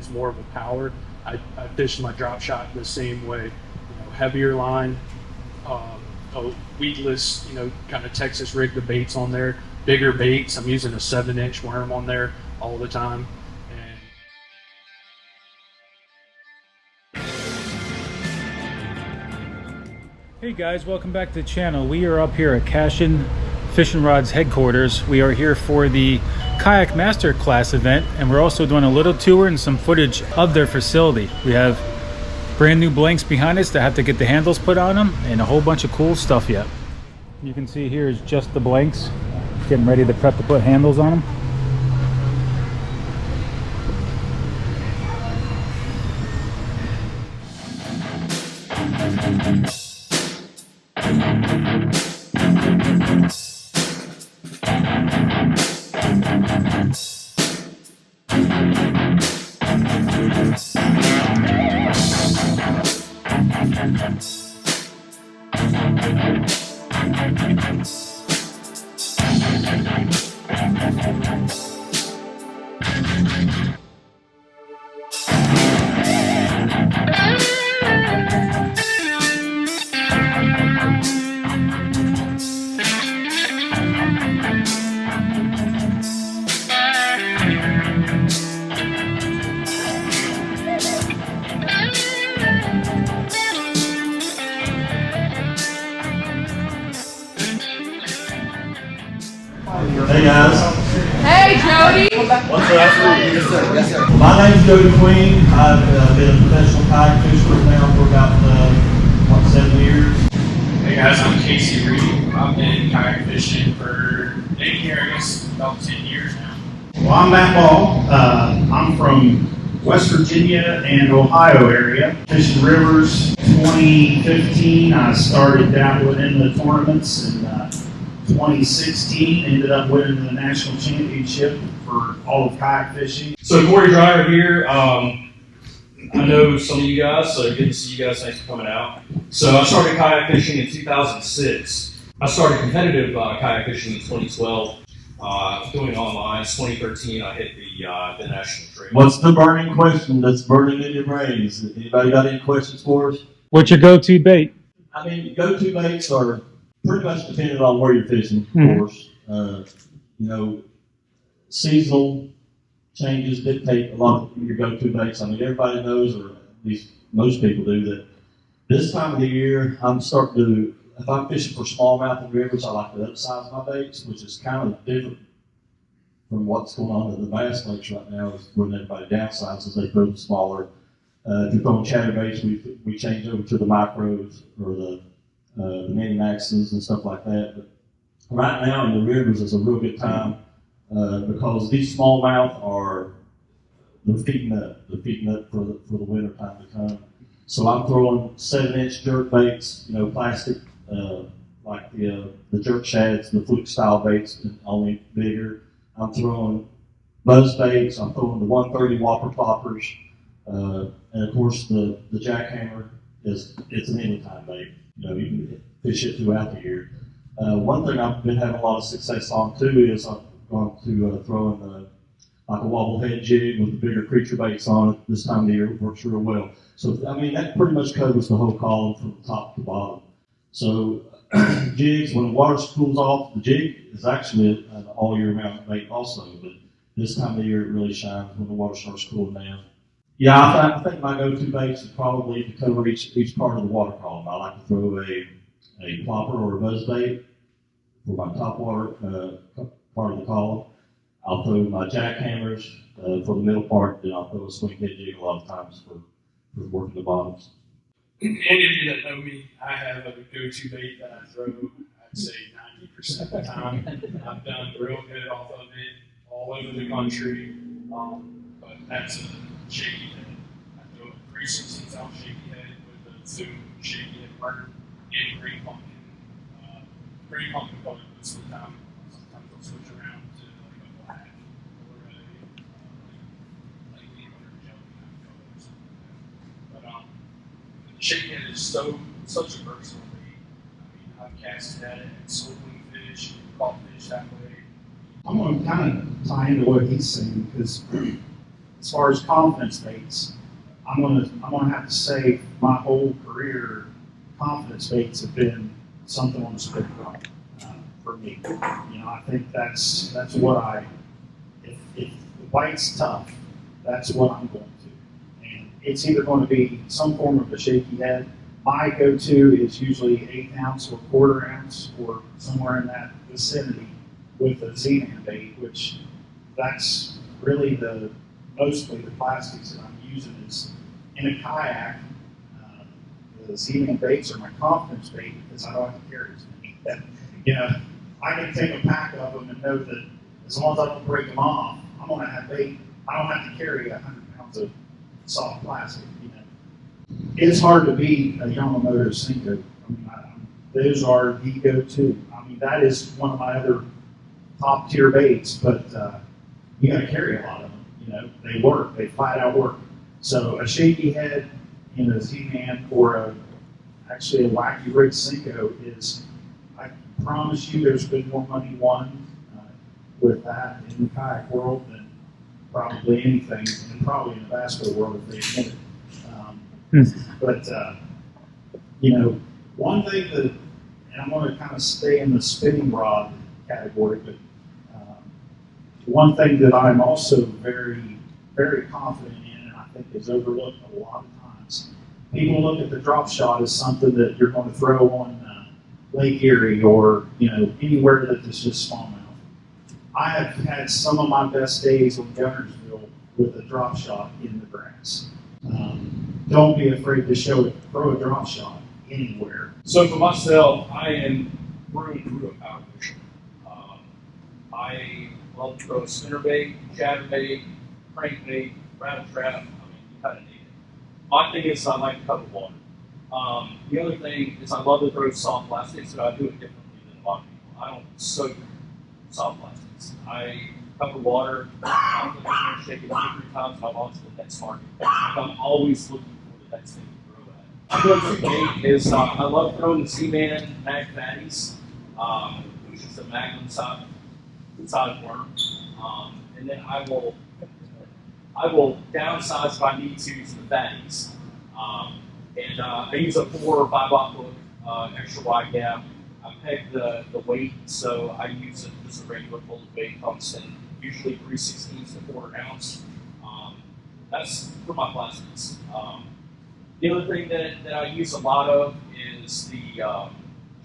it's more of a power. I fish my drop shot the same way, heavier line, a weedless, kind of Texas rig the baits on there, bigger baits. I'm using a 7-inch worm on there all the time. Hey guys, welcome back to the channel. We are up here at Cashion Rods headquarters. We are here for the Kayak Master Class event, and we're also doing a little tour and some footage of their facility. We have brand new blanks behind us that have to get the handles put on them, and a whole bunch of cool stuff yet. You can see here is just the blanks, getting ready to prep to put handles on them. Hey guys. Hey Jody. What's up? Yes, sir. My name's Jody Queen. I've been a professional kayak fisher now for about 7 years. Hey guys, I'm Casey Reed. I've been kayak fishing for here, I guess, about 10 years now. Well, I'm Matt Ball. I'm from West Virginia and Ohio area. Fishing rivers. 2015, I started dabbling in the tournaments, and 2016 ended up winning the national championship for all of kayak fishing. So Corey Driver here. I know some of you guys, so good to see you guys. Thanks for coming out. So I started kayak fishing in 2006. I started competitive kayak fishing in 2012. Doing it online. 2013, I hit the national trail. What's the burning question that's burning in your brains? Anybody got any questions for us? What's your go-to bait? I mean, go-to baits are pretty much dependent on where you're fishing, of course. Seasonal changes dictate a lot of your go-to baits. I mean, everybody knows, or at least most people do, that this time of the year, I'm starting to, if I'm fishing for smallmouth and rivers, I like to upsize my baits, which is kind of different from what's going on in the bass lakes right now, is when everybody downsizes, they throw the smaller. If you're throwing chatterbaits, we change over to the micros or the mini maxes and stuff like that. But right now in the rivers is a real good time because these smallmouth they're feeding up for the winter time to come. So I'm throwing 7-inch jerk baits, plastic, like the jerk shads, the fluke style baits, only bigger. I'm throwing buzz baits. I'm throwing the 130 whopper poppers, and of course the jackhammer it's an anytime bait. You can fish it throughout the year. One thing I've been having a lot of success on too is I'm going to throw in like a wobble head jig with the bigger creature baits on it. This time of the year it works real well. So I mean that pretty much covers the whole column from top to bottom. So jigs, when the water cools off, the jig is actually an all year round bait also, but this time of the year it really shines when the water starts cooling down. Yeah, I think my go-to baits is probably to cover each part of the water column. I like to throw a plopper or a buzz bait for my top water part of the column. I'll throw my jackhammers for the middle part, then I'll throw a swing head jig a lot of times for working the bottoms. Any of you that know me, I have a go-to bait that I throw, I'd say 90% of the time. I've done real good off of it all over the country, but that's a shaky head. I throw a 3/16 ounce shaky head with a Zoom shaky head partner and green pumpkin. Green pumpkin color most of the time. Sometimes I'll switch around to like a black or a like peanut butter jelly kind of color or something like that. But the shaky head is such a versatile bait. I mean, I've casted at it and swimming fish, caught fish that way. I'm going to kind of tie into what he's saying because as far as confidence baits, I'm gonna have to say my whole career, confidence baits have been something on the spin rod for me. You know, I think that's what if the bite's tough, that's what I'm going to. And it's either going to be some form of a shaky head. My go-to is usually 1/8 ounce or 1/4 ounce or somewhere in that vicinity with a Z-Man bait, which that's really mostly the plastics that I'm using is in a kayak. The Z-Man baits are my confidence bait because I don't have to carry as many. You know, I can take a pack of them and know that as long as I don't break them off, I'm going to have bait. I don't have to carry 100 pounds of soft plastic. You know, it's hard to beat a Yamamoto Senko. I mean, those are the go-to. I mean, that is one of my other top tier baits, but you got to carry a lot of them. You know, they work. They flat out work. So a shaky head in a Z-Man or actually a wacky rig Senko is, I promise you, there's been more money won with that in the kayak world than probably anything, and probably in the vascular world if they admit it. But you know, one thing that, and I'm going to kind of stay in the spinning rod category, but one thing that I'm also very, very confident in, and I think is overlooked a lot of times, people look at the drop shot as something that you're going to throw on Lake Erie or, you know, anywhere that is just smallmouth. I have had some of my best days on Gunnersville with a drop shot in the grass. Don't be afraid to throw a drop shot anywhere. So for myself, I am through and through a power fisher. I love to throw a spinnerbait, chatterbait, crankbait, rattle trap. I mean, you kind of need it. My thing is I like to cover water. The other thing is I love to throw soft plastics, but I do it differently than a lot of people. I don't soak soft plastics. I cover water, I'm looking there, shake it 2-3 times, and I'm on to the next market. I'm always looking for the next thing to throw at. My go-to bait is I love throwing the Z-Man Mag Fatties, which is the Magnum side worm, and then I will downsize if I need to the fatties. And I use a 4 or 5/0 hook, extra wide gap. I peg the weight, so I use just a regular bullet weight constant, usually 3/16 to 1/4 ounce. That's for my plastics. The other thing that I use a lot of is the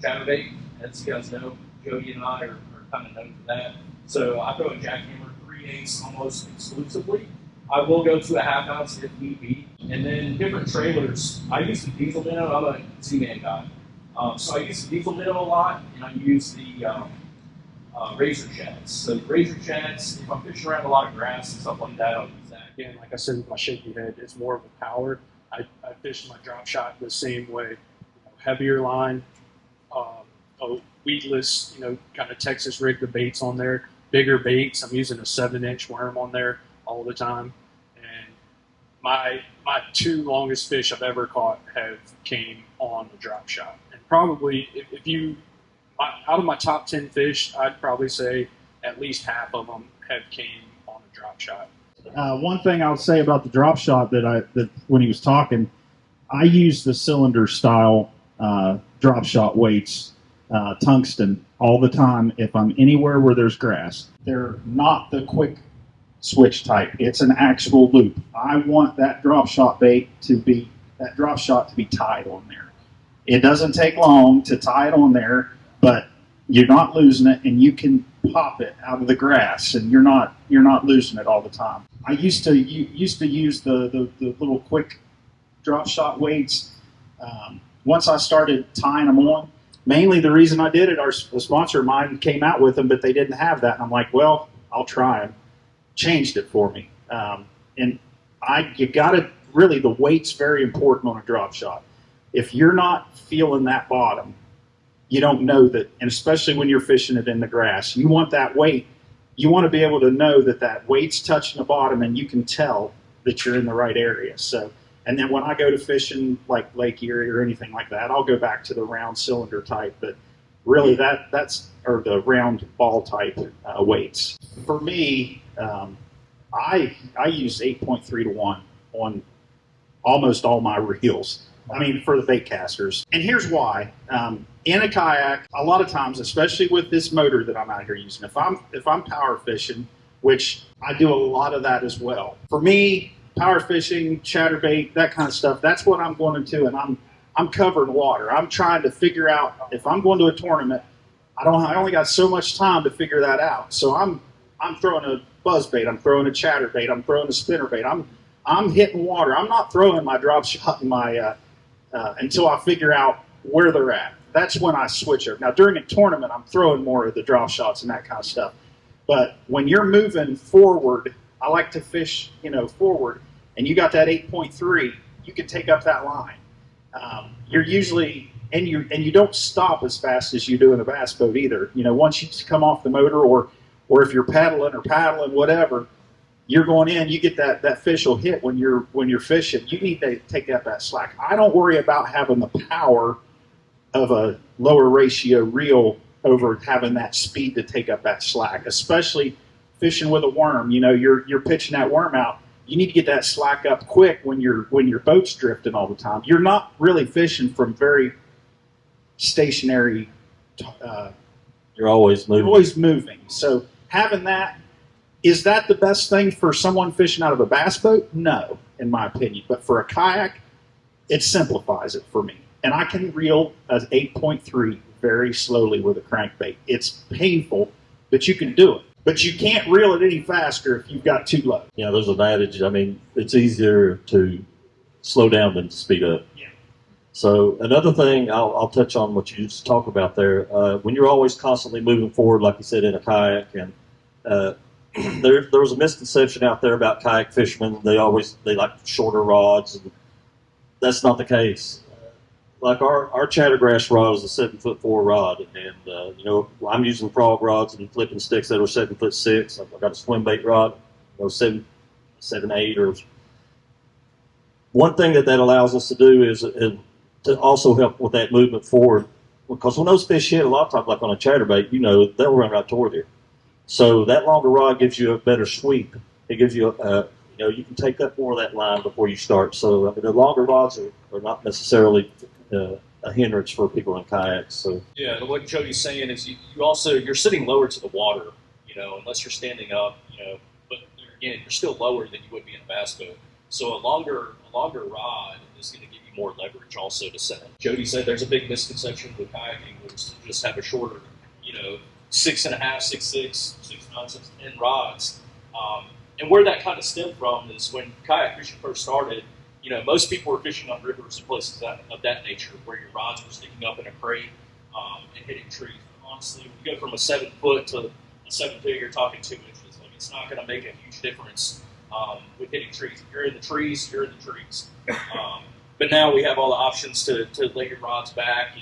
chatterbait. As you guys know, Jody and I are kind of known for that. So I throw a jackhammer 3/8 almost exclusively. I will go to a 1/2 ounce if need be. And then different trailers, I use the diesel minnow. I'm a Z-Man guy. So I use the diesel minnow a lot, and I use the razor chads. So the razor chads, if I'm fishing around a lot of grass and stuff like that, I'll use that. Again, like I said with my shaky head, it's more of a power. I fish my drop shot the same way. You know, heavier line, weedless, you know, kind of Texas rig the baits on there. Bigger baits, I'm using a 7-inch worm on there all the time. And my 2 longest fish I've ever caught came on a drop shot. And probably, out of my top 10 fish, I'd probably say at least half of them came on a drop shot. One thing I'll say about the drop shot that when he was talking, I use the cylinder style drop shot weights, tungsten, all the time if I'm anywhere where there's grass. They're not the quick switch type. It's an actual loop. I want that drop shot to be tied on there. It doesn't take long to tie it on there, but you're not losing it, and you can pop it out of the grass, and you're not losing it all the time. I used to use the little quick drop shot weights. Once I started tying them on, mainly the reason I did it, a sponsor of mine came out with them, but they didn't have that, and I'm like, well, I'll try them. Changed it for me, and you got to really, the weight's very important on a drop shot. If you're not feeling that bottom, you don't know that, and especially when you're fishing it in the grass, you want that weight. You want to be able to know that weight's touching the bottom, and you can tell that you're in the right area. So, and then when I go to fishing like Lake Erie or anything like that, I'll go back to the round cylinder type. But really, that's the round ball type weights. For me, I use 8.3 to 1 on almost all my reels. I mean, for the bait casters. And here's why. In a kayak, a lot of times, especially with this motor that I'm out here using, if I'm power fishing, which I do a lot of that as well. For me, power fishing, chatterbait, that kind of stuff, that's what I'm going into, and I'm covering water. I'm trying to figure out if I'm going to a tournament, I only got so much time to figure that out. So I'm throwing a buzzbait, I'm throwing a chatterbait, I'm throwing a spinnerbait. I'm hitting water. I'm not throwing my drop shot in my until I figure out where they're at. That's when I switch over. Now during a tournament, I'm throwing more of the drop shots and that kind of stuff. But when you're moving forward, I like to fish, forward, and you got that 8.3, you can take up that line. You're usually, and you don't stop as fast as you do in a bass boat either. Once you come off the motor, or if you're paddling, whatever, you're going in, you get that fish will hit when you're fishing. You need to take up that slack. I don't worry about having the power of a lower ratio reel over having that speed to take up that slack, especially fishing with a worm. You're pitching that worm out. You need to get that slack up quick when your boat's drifting all the time. You're not really fishing from very stationary. You're always moving. You're always moving. So having that, is that the best thing for someone fishing out of a bass boat? No, in my opinion. But for a kayak, it simplifies it for me. And I can reel an 8.3 very slowly with a crankbait. It's painful, but you can do it. But you can't reel it any faster if you've got too low. Yeah, there's an adage. I mean, it's easier to slow down than to speed up. Yeah. So another thing, I'll touch on what you just talked about there. When you're always constantly moving forward, like you said, in a kayak, and there was a misconception out there about kayak fishermen. They like shorter rods, and that's not the case. Like our chattergrass rod is a 7'4" rod, and I'm using frog rods and flipping sticks that are 7'6". I've got a swim bait rod, 7, 8, or. One thing that allows us to do is to also help with that movement forward, because when those fish hit, a lot of times, like on a chatterbait, they'll run right toward you. So that longer rod gives you a better sweep. It gives you you can take up more of that line before you start. So the longer rods are not necessarily a hindrance for people in kayaks. So yeah, what Jody's saying is you're sitting lower to the water, unless you're standing up, but again, you're still lower than you would be in a bass boat. So a longer rod is going to give you more leverage also to set. Jody said there's a big misconception with kayaking, which is to just have a shorter, 6.5, 6'6", 6'9", 6'10" rods. And where that kind of stemmed from is when kayak fishing first started, most people were fishing on rivers and places of that nature, where your rods were sticking up in a crate and hitting trees. But honestly, when you go from a 7 foot to a 7'2", you're talking 2 inches. Like, it's not going to make a huge difference with hitting trees. If you're in the trees, you're in the trees. But now we have all the options to lay your rods back,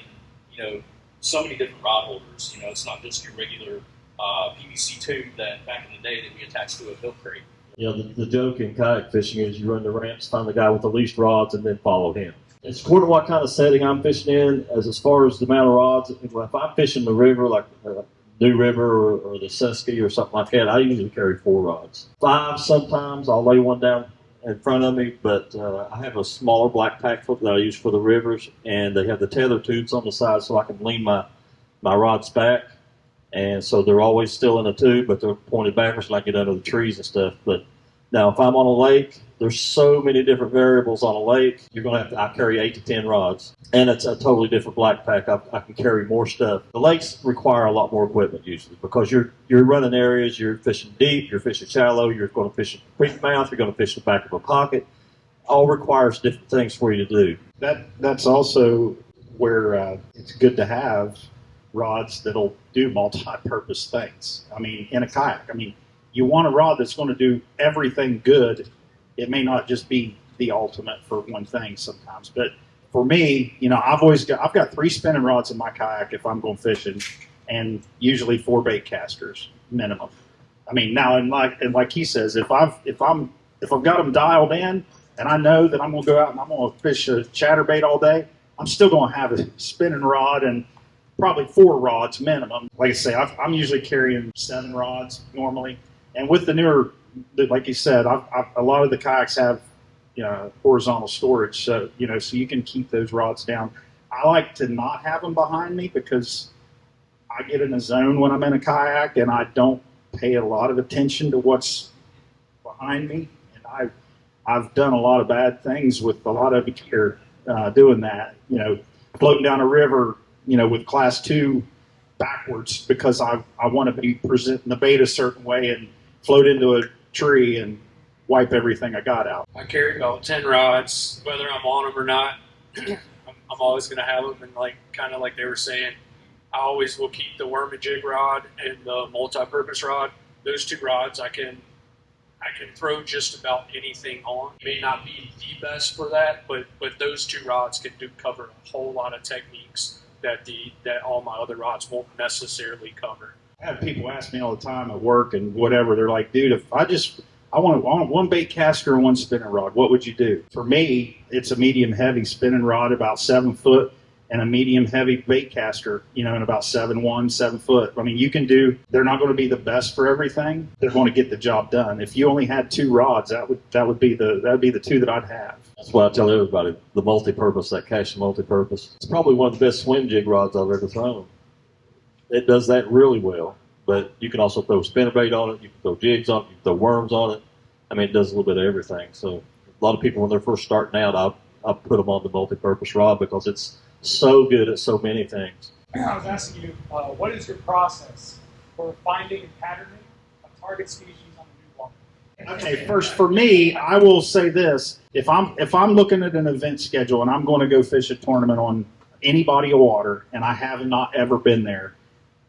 and so many different rod holders. It's not just your regular PVC tube that back in the day that we attached to a milk crate. Yeah, the joke in kayak fishing is you run the ramps, find the guy with the least rods, and then follow him. It's according to what kind of setting I'm fishing in, as far as the amount of rods. If I'm fishing the river, like New River or the Susky or something like that, I usually carry 4 rods. 5 sometimes. I'll lay one down in front of me, but I have a smaller black pack foot that I use for the rivers, and they have the tether tubes on the side so I can lean my rods back. And so they're always still in a tube, but they're pointed backwards and I get under the trees and stuff. But now if I'm on a lake, there's so many different variables on a lake. I carry 8 to 10 rods. And it's a totally different black pack. I can carry more stuff. The lakes require a lot more equipment usually, because you're running areas, you're fishing deep, you're fishing shallow, you're going to fish at the creek mouth, you're going to fish the back of a pocket. All requires different things for you to do. That's also where it's good to have rods that'll do multi-purpose things. I mean, in a kayak, you want a rod that's going to do everything good. It may not just be the ultimate for one thing sometimes, but for me, I've got 3 spinning rods in my kayak if I'm going fishing, and usually 4 bait casters minimum. Now, and like he says, if I've got them dialed in, and I know that I'm going to go out and I'm going to fish a chatterbait all day, I'm still going to have a spinning rod and probably 4 rods minimum. Like I say, I'm usually carrying 7 rods normally. And with the newer like you said, a lot of the kayaks have, horizontal storage, so so you can keep those rods down. I like to not have them behind me because I get in a zone when I'm in a kayak and I don't pay a lot of attention to what's behind me. And I've done a lot of bad things with a lot of gear doing that. Floating down a river, with class 2 backwards because I want to be presenting the bait a certain way and float into a tree and wipe everything I got out. I carry about 10 rods, whether I'm on them or not. I'm always going to have them, and kind of like they were saying, I always will keep the worm and jig rod and the multi-purpose rod. Those 2 rods I can throw just about anything on. May not be the best for that, but those 2 rods can cover a whole lot of techniques that all my other rods won't necessarily cover. I have people ask me all the time at work and whatever. They're like, dude, if I want one bait caster and one spinning rod, what would you do? For me, it's a medium heavy spinning rod, about 7 foot, and a medium heavy bait caster, in about 7'1", 7 foot. I mean, they're not going to be the best for everything. They're going to get the job done. If you only had 2 rods, that would be the 2 that I'd have. That's what I tell everybody, the multi-purpose, that Cashion multi-purpose. It's probably one of the best swim jig rods I've ever thrown. It does that really well, but you can also throw spinnerbait on it, you can throw jigs on it, you can throw worms on it. I mean, it does a little bit of everything. So a lot of people, when they're first starting out, I'll put them on the multi-purpose rod because it's so good at so many things. I was asking you, what is your process for finding and patterning a target species on a new water? Okay, first for me, I will say this: if I'm looking at an event schedule and I'm going to go fish a tournament on any body of water and I have not ever been there,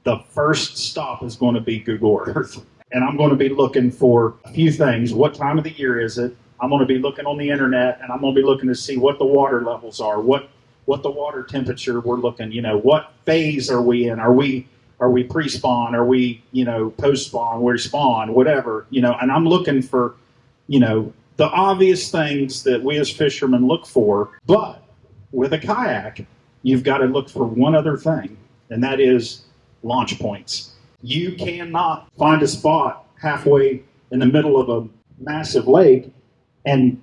the first stop is going to be Google Earth. And I'm going to be looking for a few things. What time of the year is it? I'm going to be looking on the internet, and I'm going to be looking to see what the water levels are, what the water temperature we're looking, what phase are we in? Are we pre-spawn? Are we, post-spawn? We're spawn, whatever, and I'm looking for, the obvious things that we as fishermen look for. But with a kayak, you've got to look for one other thing, and that is launch points. You cannot find a spot halfway in the middle of a massive lake, and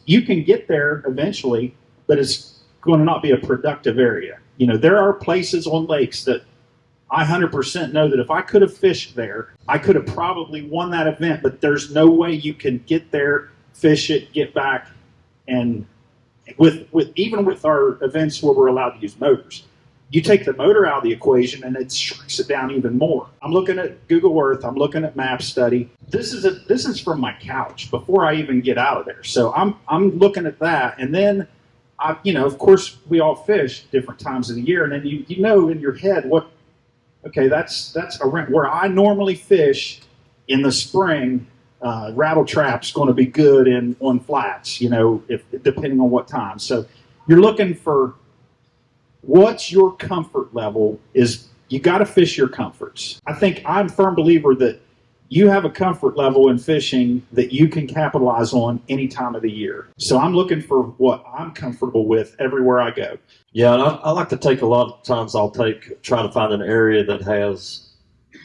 you can get there eventually, but it's going to not be a productive area. There are places on lakes that I 100% know that if I could have fished there, I could have probably won that event, but there's no way you can get there, fish it, get back, and even with our events where we're allowed to use motors, you take the motor out of the equation and it shrinks it down even more. I'm looking at Google Earth. I'm looking at Map Study. This is from my couch before I even get out of there. So I'm looking at that, and then of course we all fish different times of the year, and then you know in your head that's around where I normally fish in the spring. Rattle trap's going to be good on flats, if depending on what time. So you're looking for. What's your comfort level is you got to fish your comforts. I think I'm a firm believer that you have a comfort level in fishing that you can capitalize on any time of the year. So I'm looking for what I'm comfortable with everywhere I go. Yeah, and I like to take a lot of times try to find an area that has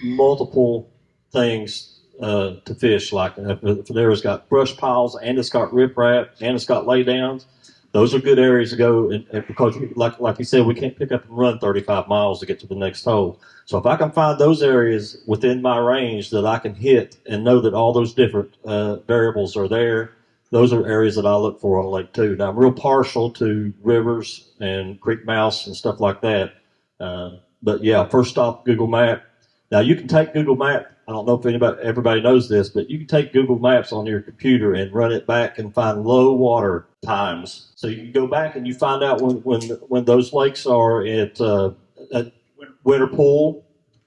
multiple things to fish. Like if there's got brush piles and it's got riprap and it's got laydowns, those are good areas to go, and because, like you said, we can't pick up and run 35 miles to get to the next hole. So if I can find those areas within my range that I can hit and know that all those different variables are there, those are areas that I look for on a lake too. Now, I'm real partial to rivers and creek mouths and stuff like that. But yeah, first stop, Google Map. Now, you can take Google Map. I don't know if everybody knows this, but you can take Google Maps on your computer and run it back and find low water times. So you can go back and you find out when those lakes are at winter pool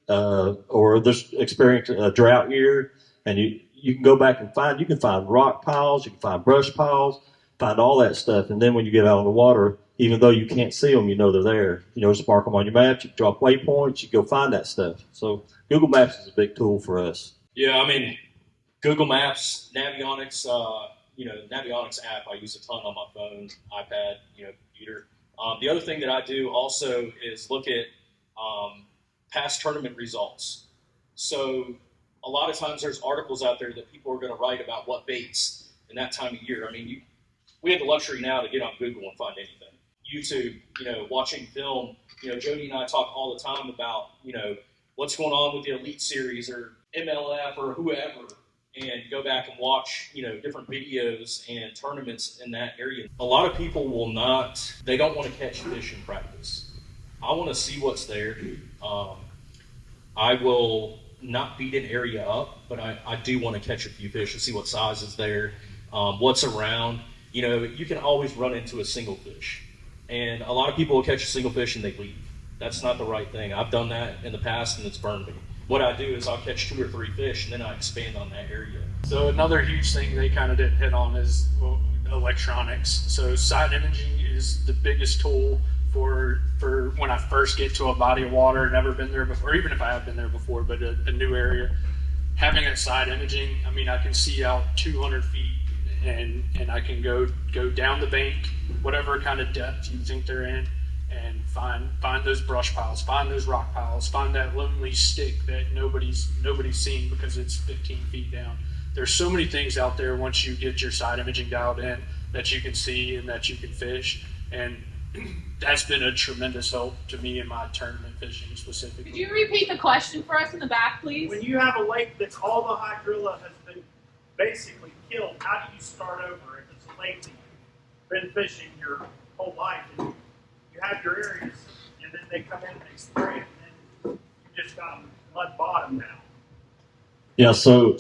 or they're experiencing a drought year, and you can go back and you can find rock piles, you can find brush piles, find all that stuff. And then when you get out on the water, even though you can't see them, you know they're there. Just mark them on your map. You drop waypoints. You go find that stuff. So Google Maps is a big tool for us. Yeah, I mean, Google Maps, Navionics, Navionics app I use a ton on my phone, iPad, computer. The other thing that I do also is look at past tournament results. So a lot of times there's articles out there that people are going to write about what baits in that time of year. I mean, we have the luxury now to get on Google and find anything. YouTube, watching film, Jody and I talk all the time about, what's going on with the Elite Series or MLF or whoever, and go back and watch, different videos and tournaments in that area. A lot of people they don't want to catch fish in practice. I want to see what's there. I will not beat an area up, but I do want to catch a few fish and see what size is there, what's around. You can always run into a single fish. And a lot of people will catch a single fish and they leave. That's not the right thing. I've done that in the past and it's burned me. What I do is I'll catch 2 or 3 fish and then I expand on that area. So another huge thing they kind of didn't hit on is electronics. So side imaging is the biggest tool for when I first get to a body of water, never been there before, even if I have been there before, but a new area. Having that side imaging, I mean, I can see out 200 feet and I can go down the bank, whatever kind of depth you think they're in, and find those brush piles, find those rock piles, find that lonely stick that nobody's seen because it's 15 feet down. There's so many things out there once you get your side imaging dialed in that you can see and that you can fish, and that's been a tremendous help to me in my tournament fishing specifically. Could you repeat the question for us in the back, please? When you have a lake that's all the hydrilla has been basically killed, how do you start over if it's a lake that you've been fishing your whole life and you have your areas and then they come in and they spray it and then you just got mud bottom now? Yeah, so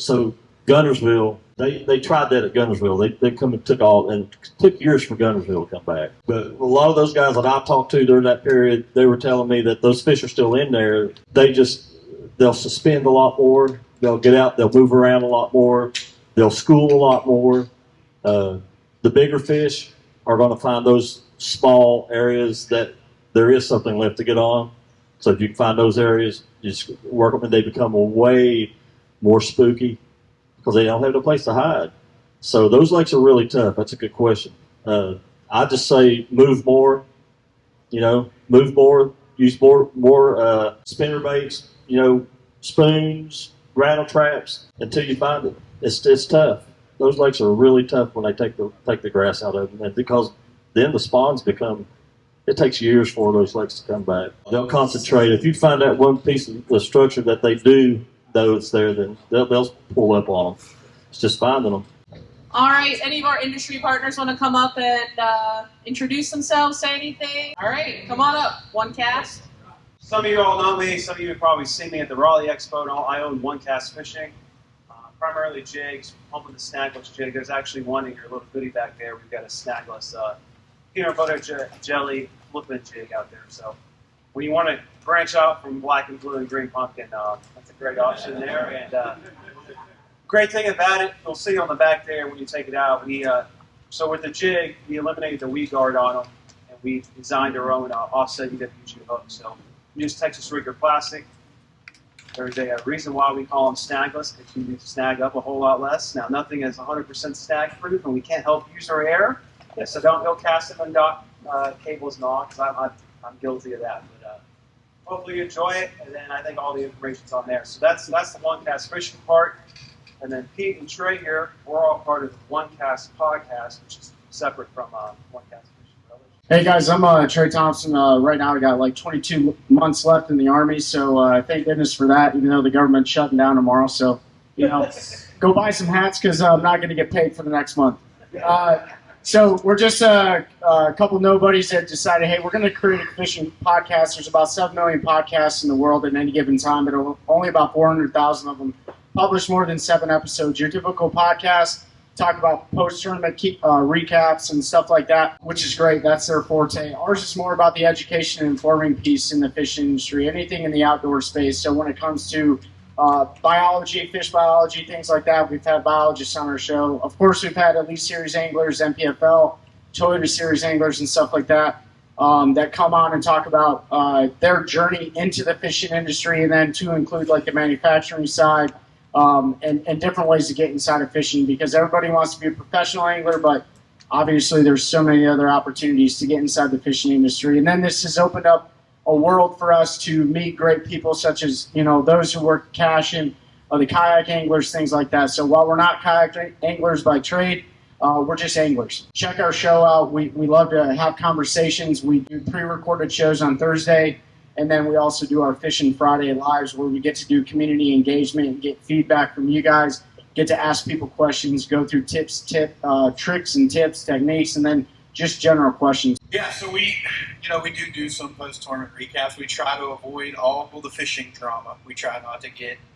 Gunnersville, they tried that at Gunnersville. They come and took years for Gunnersville to come back. But a lot of those guys that I talked to during that period, they were telling me that those fish are still in there. They'll suspend a lot more. They'll get out. They'll move around a lot more. They'll school a lot more. The bigger fish are going to find those small areas that there is something left to get on. So if you can find those areas, you just work them and they become way more spooky because they don't have no place to hide. So those lakes are really tough. That's a good question. I just say move more, move more, use more spinner baits, spoons, rattle traps until you find it. It's tough. Those lakes are really tough when they take the grass out of them, and because then the spawns become. It takes years for those lakes to come back. They'll concentrate. If you find that one piece of the structure that they do know it's there, then they'll pull up on them. It's just finding them. All right, any of our industry partners want to come up and introduce themselves, say anything? All right, come on up. One Cast. Some of you all know me. Some of you have probably seen me at the Raleigh Expo. I own One Cast Fishing, primarily jigs, pumping the snagless jig. There's actually one in your little goodie back there. We've got a snagless peanut butter jelly flipping jig out there. So when you want to branch out from black and blue and green pumpkin, that's a great option there. And great thing about it, you'll see on the back there when you take it out. So with the jig, we eliminated the weed guard on them, and we designed our own offset UWG hook. So we use Texas rigger plastic. There's a reason why we call them snagless, because you need to snag up a whole lot less. Now, nothing is 100% snag proof, and we can't help user error. So don't go casting on dock cables and all, because I'm guilty of that. But hopefully you enjoy it, and then I think all the information's on there. So that's the One Cast Fishing part. And then Pete and Trey here, we're all part of the One Cast podcast, which is separate from One Cast Fishing Brothers. Hey guys, I'm Trey Thompson. Right now I got like 22 months left in the Army, so thank goodness for that, even though the government's shutting down tomorrow. So, go buy some hats because I'm not going to get paid for the next month. So we're just a couple nobodies that decided, hey, we're going to create a fishing podcast. There's about 7 million podcasts in the world at any given time, but only about 400,000 of them publish more than 7 episodes. Your typical podcast talk about post-tournament recaps and stuff like that, which is great. That's their forte. Ours is more about the education and informing piece in the fishing industry, anything in the outdoor space. So when it comes to biology, fish biology, things like that, we've had biologists on our show. Of course, we've had Elite Series anglers, MPFL, Toyota Series anglers, and stuff like that that come on and talk about their journey into the fishing industry, and then to include like the manufacturing side and different ways to get inside of fishing, because everybody wants to be a professional angler, but obviously there's so many other opportunities to get inside the fishing industry. And then this has opened up a world for us to meet great people such as, those who work at Cashion, the kayak anglers, things like that. So while we're not kayak anglers by trade, we're just anglers. Check our show out. We love to have conversations. We do pre-recorded shows on Thursday, and then we also do our Fishing Friday Lives where we get to do community engagement and get feedback from you guys, get to ask people questions, go through tricks and tips, techniques, and then just general questions. Yeah, so we do some post-tournament recaps. We try to avoid all of the fishing drama. We try not to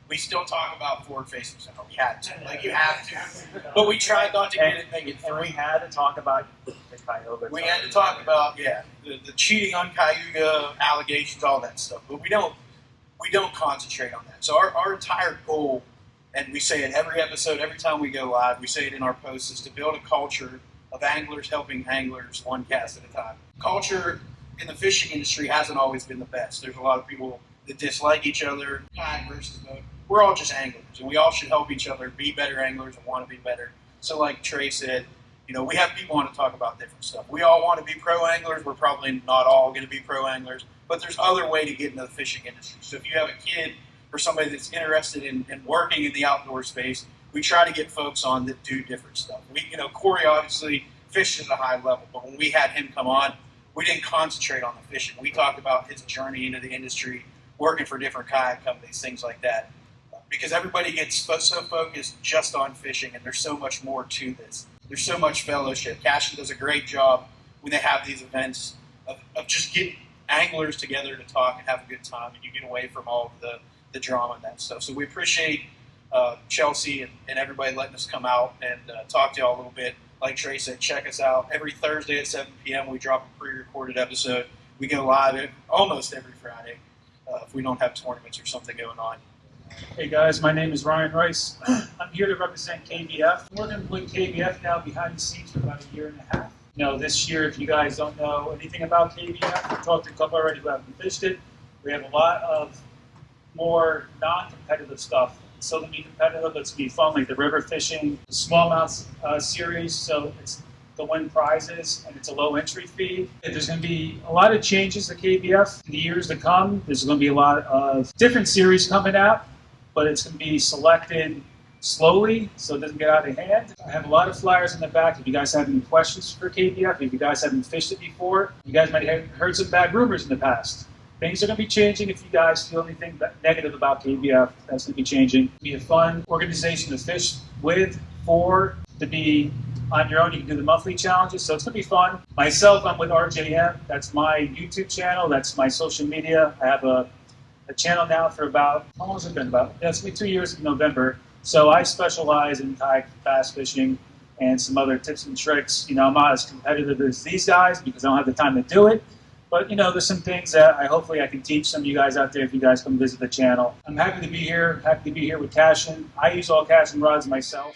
we still talk about forward-facing center. We had to, you have to. But we tried not to get it negative. And we had to talk about the Cayuga. We had to talk about, the cheating on Cayuga, allegations, all that stuff. But we don't concentrate on that. So our entire goal, and we say it every episode, every time we go live, we say it in our posts, is to build a culture of anglers helping anglers one cast at a time. Culture in the fishing industry hasn't always been the best. There's a lot of people that dislike each other, kayak versus boat. We're all just anglers, and we all should help each other be better anglers and want to be better. So like Trey said, we have people want to talk about different stuff. We all want to be pro anglers. We're probably not all going to be pro anglers, but there's other way to get into the fishing industry. So if you have a kid or somebody that's interested in working in the outdoor space, we try to get folks on that do different stuff. Corey obviously fished at a high level, but when we had him come on, we didn't concentrate on the fishing. We talked about his journey into the industry, working for different kayak companies, things like that. Because everybody gets so focused just on fishing, and there's so much more to this. There's so much fellowship. Cashion does a great job when they have these events of just getting anglers together to talk and have a good time, and you get away from all of the drama and that stuff. So we appreciate Chelsea and everybody letting us come out and talk to y'all a little bit. Like Trey said, check us out. Every Thursday at 7 p.m. we drop a pre-recorded episode. We go live almost every Friday if we don't have tournaments or something going on. Hey guys, my name is Ryan Rice. I'm here to represent KBF. I'm working with KBF now behind the scenes for about a year and a half. This year, if you guys don't know anything about KBF, we've talked to a couple already who haven't fished it. We have a lot of more non-competitive stuff. It's still going to be competitive, but it's going to be fun, like the river fishing, the smallmouth series, so it's to win prizes, and it's a low entry fee. There's going to be a lot of changes to KBF in the years to come. There's going to be a lot of different series coming out, but it's going to be selected slowly so it doesn't get out of hand. I have a lot of flyers in the back. If you guys have any questions for KBF, if you guys haven't fished it before, you guys might have heard some bad rumors in the past. Things are going to be changing. If you guys feel anything negative about KBF, that's going to be changing. It'll be a fun organization to fish with, to be on your own. You can do the monthly challenges, so it's going to be fun. Myself, I'm with RJM. That's my YouTube channel. That's my social media. I have a channel now for about, how long has it been? It's been 2 years in November. So I specialize in kayak bass fishing and some other tips and tricks. I'm not as competitive as these guys because I don't have the time to do it. But, there's some things that hopefully I can teach some of you guys out there if you guys come visit the channel. I'm happy to be here with Cashion. I use all Cashion rods myself.